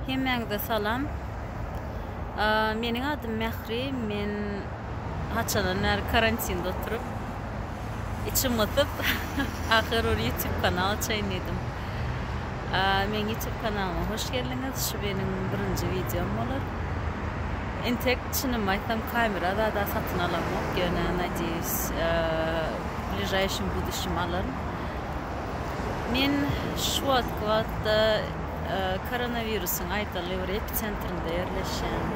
Hemmeňde salam. Meniň adym Mehri, men haçanan karantinde oturup içim atıp ahir YouTube kanalı açaydım. Men YouTube kanalıma hoş geldiniz. Şu benim birinci videom olur. Entek çinim aytam kamerada da satın alamam. Gene надеюсь, в ближайшем будущем alırım. Men şu wagtda koronavirusun aytalyr epicentrinde yerleşen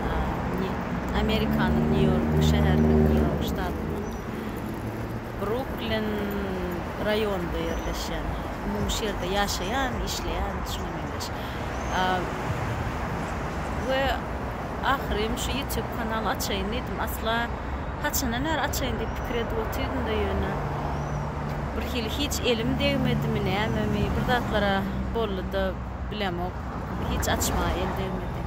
Amerikanyň New York şäherinde, New York ştatynyň Brooklyn rayonunda yerleşen, bu şerde yaşayan, işleyen, düşünmemiş. Ve ahirim şu YouTube kanalı açayım dedim. Asla haçanan açayım diye pikir edip oturdum da yöne. Bir hili hiç elim değmedi mi ne ememi, bir datlara bollu da bilemok, hiç açma el değmedi.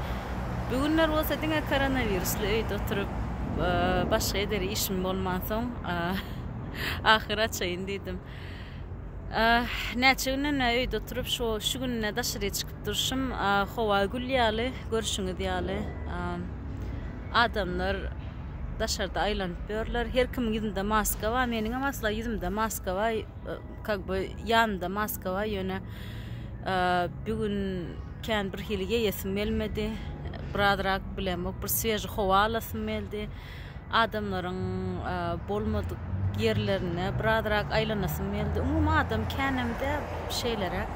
Bugünler olsa dine koronavirüsle öyle oturup başka ederi işim olmasam ahir açayım dedim. Näçe günne öyle oturup şu günne daşarıya çıkıp duruşum, hava gülýäli, görüşüňi diýäli. Adamlar daşarda aylanıp börler. Her kim yüzünde maska var. Meniň asla yüzümde maska var. Как бы yanımda maska var. Yöne bugün kän bir hiliye yesim gelmedi. Biradırak bilemok. Bir sveji hova alasym geldi. Adamlaryň bolmadyk yerlerine biradırak aylanasym geldi. Umum adam känimde şeylerek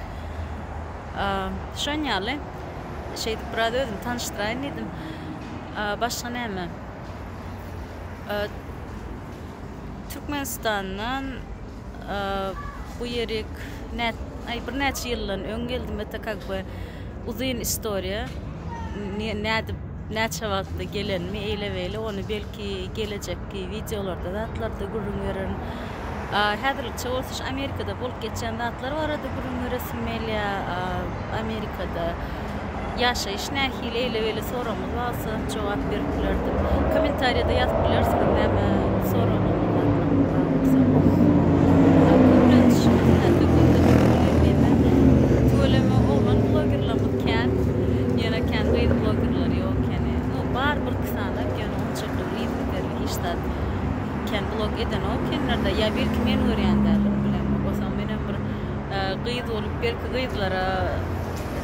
şonýaly birad özüm tanıştıraýyn dedim. Başga näme? Türkmenistan'dan bu yerik bir neçe yıldan ön geldim ete kakby uzun istoriya neçe wagtda gelenmi eyle onu belki gelecekki videolarda da atlarda görüňerin. Häzirlikçe bolsa Amerikada bolup geçen atlar barada görüňeresim melya Amerikada yaşayış nähil eyle soramyz bolsa jogap berip bilerdim. Kommentariyada ýazyp bilersiňiz näme soramyz blog eden o kenarda ya belki men öğrendim bilemem. O zaman benim bir gıydı olup belki gıydılara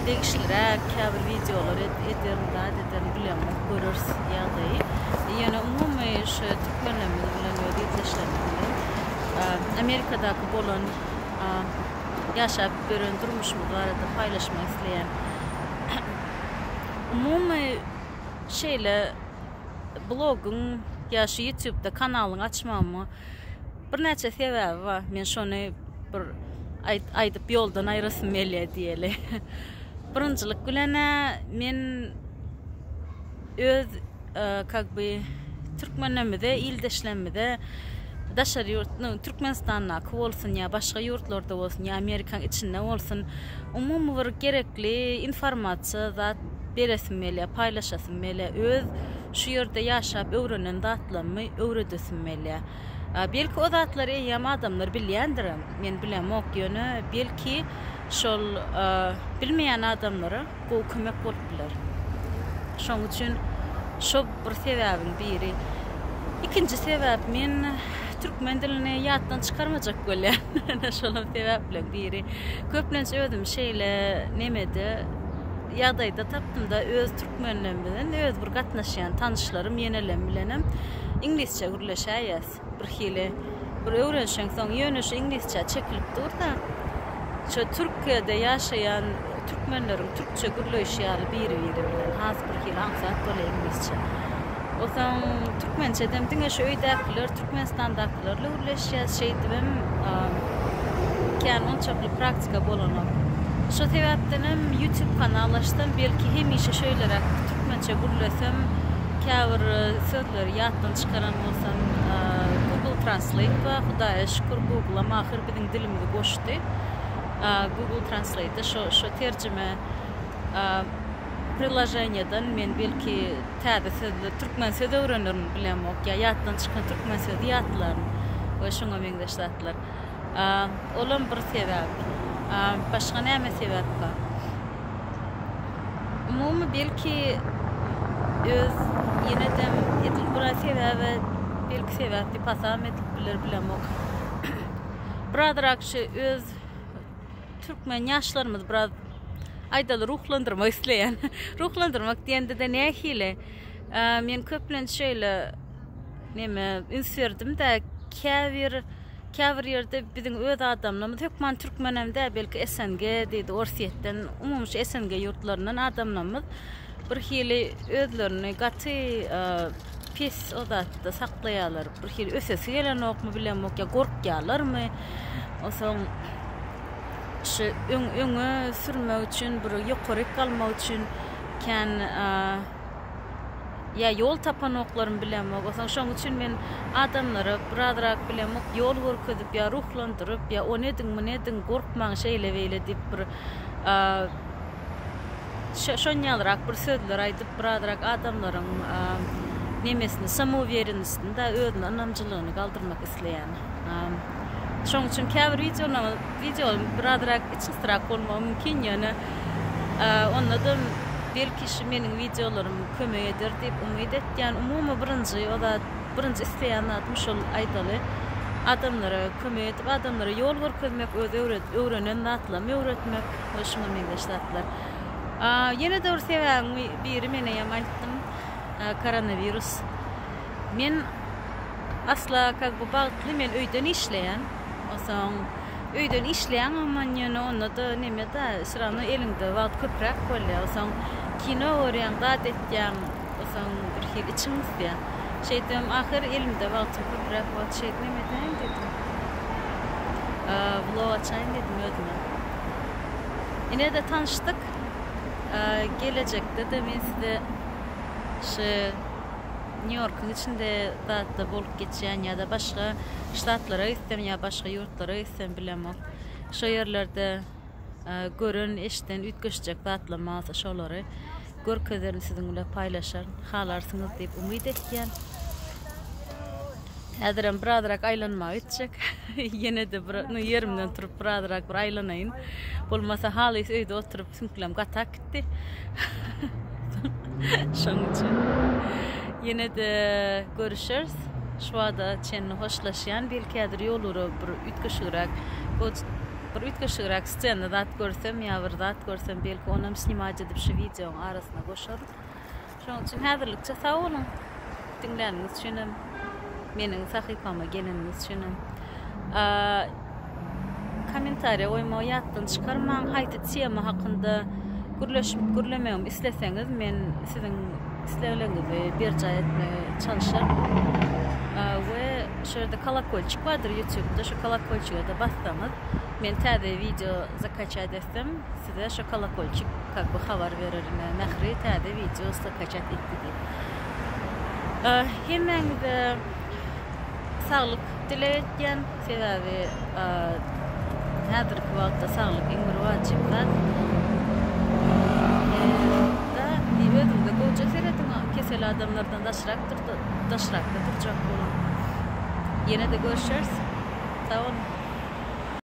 değiştirerek kabir videolar ederim bilemem. Görürüz yağdayı. Yani umumi şu Türkmenlerimiz bilen ödeyitleşlerinde Amerika'daki bolan yaşap gören durmuşum bu arada paylaşmak isteyen umumi şeyle blogun ya şu YouTube'da kanalını açmamı bir neçe sebebi var. Men şonu bir aydıp yoldan ayrasım gelýär diýeli. Birinjilik gülene men öz как бы Türkmenlerimize, ildeşlerimize daşary ýurtny Türkmenistan'a bolsun ya başga ýurtlarda bolsun ya Amerikan içinde bolsun umumy bir gerekli informasiýa zat beresim gelýär, paýlaşasym gelýär. Öz şu yerde yaşap öwrenen datlamy öwredesim gelýär. Belki o zatlar eýem adamlar bilýändir. Men bilemok ýöne belki şol bilmeýän adamlara bu kömek bolup biler. Şoň üçin şo bir sebäbin biri. İkinci sebäp men türkmen dilini ýatdan çykarmajak bolýar. Şol sebäp bilen biri. Köplençe özüm şeýle nemede ýagdaýda tapdym da öz türkmenlerimden öz bir gatnaşýan tanışlarym ýeneler bilenem ingilisçe gürleşäýäs. Bir hili bir öwrenşeň soň ýöne şu ingilisçe çekilip durda. Şu Türkiýede ýaşaýan türkmenleriň türkçe gürleşýäri biri bilen has bir hili aňsat bolar ingilisçe. O zaman Türkmençe demdiňe şu öýdäkiler Türkmenistandakylar gürleşýär şeýdibim kän onçakly praktika bolanok. Şu sebäpden YouTube kanaly açdym. Belki hemişe şöýlerek türkmençe gürlesem, käbir sözleri ýatdan çykaran bolsam, Google Translate we Hudaýa şükür Google'a mahir biziň dilimizi goşdy. Google Translate şu terjime приложениýadan men belki täze sözler türkmen söz öwrenirim bilemok ýa ýatdan çykan türkmen söz ýatlaryň we şoňa meňdeşdatlar. Olam bir sebäp. Başga näme sebäp bar? Umumi belki öz yine de edil bura sebäbi belki sebäpli pasam edip bilemok. Biraderakşı öz Türkmen yaşlarımız biraz aydalı ruhlandırmak isleyen. Ruhlandırmak diýende de nähile. Men köplen şeýle neme ünsürdüm de käbir ýerde biziň öz adamlarymyz hökman türkmenemde belki SNG diýdi Orsiýetden umumyş SNG ýurtlaryndan adamlarymyz bir hili özlerini gaty pis odatda saklaýarlar. Bir hili ösesi gelen okmu bilemok ya gorkýarlarmy? Oson şu öňe sürmek üçin bir ýokary galmak üçin kan ya yol tapan oklarım bilemok. Oson şoň üçin men adamlara biraderak bilemok yol görkezip ya ruhlandırıp ya o nedin gorkmaň şeýle beýle diýip bir şoňýalrak bir sözler aýdyp biraderak adamlaryň nemesini samouverinesini da özüniň anamjylygyny galdyrmak isleýän. Şoň üçin käbir video biraderak içinstirak bolmagy mümkin ýöne ondan belki şu meniň videolarym kömek eder diýip umyt etýän. Umumy birinji isleýän adam şol aýdaly adamlara kömek edip adamlara ýol görkezmek, öz öwrenen zatlarmy öwretmek hoşuma meňdeşler. Ýene de bir sebäb biri mene ýam aýtdym. Koronavirus. Men asla bu bagtly men öýden işleýän. Oson öýden işleýän amman ýene onda da nemede sırany elinde wagt köprek bolýar. Oson kino görýän, dat etýän, oson bir hil içimizde. Şeýdem ahir elimde wagt köprek wagt şeýdem nemeden dedim. Vlog açaýyn dedim özüme. Ine de tanıştyk. Gelecekde de men size New York'un içinde da bolup geçen ya da başka ştatlara gitsem ya başka yurtlara gitsem bilemok. Şu yerlerde görün, eşten ütgeçecek zatlamaz şolary görkezlerini sizinle paylaşar, halarsınız diýip umyt etýän. Häzirem biraderak aýlanmak etjek. Ýene de bir yerimden turup biraderak bir aýlanaýyn. Bolmasa halys öýde oturup sünklem gatak gitdi. Şoň üçin ýene de görüşeriz. Şu wada çen hoşlaşýan belki häzir ýolary bir ütgeşirak scena dat görsem ýa bir zat görsem belki onam snimaja edip şu videoň arasyna goşarym. Şoň üçin häzirlikçe sag bolun. Dinläniňiz üçin meniň sahypama geleniňiz üçin kommentariýa oýma ýatdan çykarmaň haýty tema hakynda gürlemeğim isteseňiz men siziň isleýärliňizi berja etmege çalışarym. We şurada kolakolçik vardır YouTube'da, şu kolakolçiğe de bassanız men täze video zakачать etsem size şu kolakolçik habar veririm. Nähri täze video zakачать etdi diýip. Hemmeňize sağlyk dileýän, sebäbi häzirki wagtda sağlyk iň bir wajyp zat. Özümde goja seretim kesel adamlardan daşrak durjak bolan. Ýene de görüşeriz. Sağ olun.